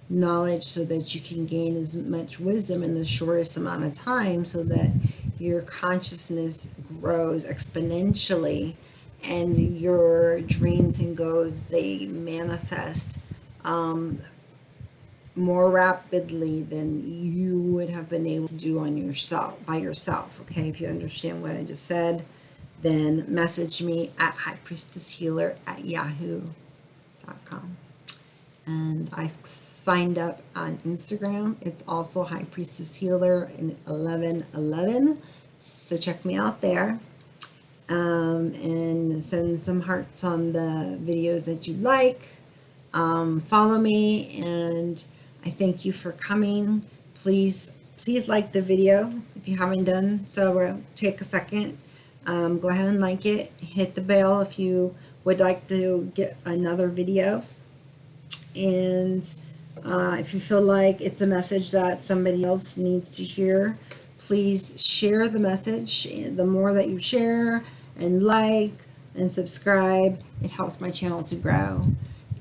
knowledge so that you can gain as much wisdom in the shortest amount of time, so that your consciousness grows exponentially and your dreams and goals, they manifest more rapidly than you would have been able to do by yourself. Okay, if you understand what I just said, then message me at highpriestesshealer@yahoo.com. And I signed up on Instagram. It's also High Priestess Healer in 1111. So check me out there. And send some hearts on the videos that you like. Follow me, and I thank you for coming. Please please like the video if you haven't done so. Take a second, go ahead and like it. Hit the bell if you would like to get another video. And if you feel like it's a message that somebody else needs to hear, please share the message. The more that you share and like and subscribe, it helps my channel to grow.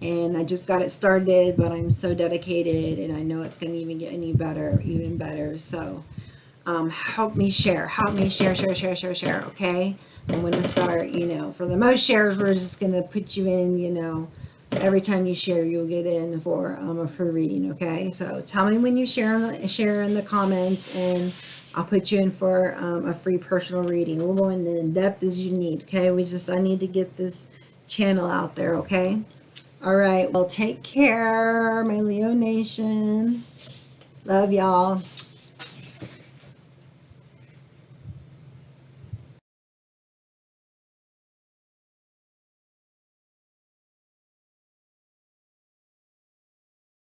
And I just got it started, but I'm so dedicated, and I know it's going to even get even better. So help me share, share, okay? I'm going to start, for the most shares, we're just going to put you in, every time you share, you'll get in for a free reading, okay? So tell me when you share in the comments, and I'll put you in for a free personal reading. We'll go in depth as you need, okay? I need to get this channel out there, okay? All right, well, take care, my Leo Nation. Love y'all.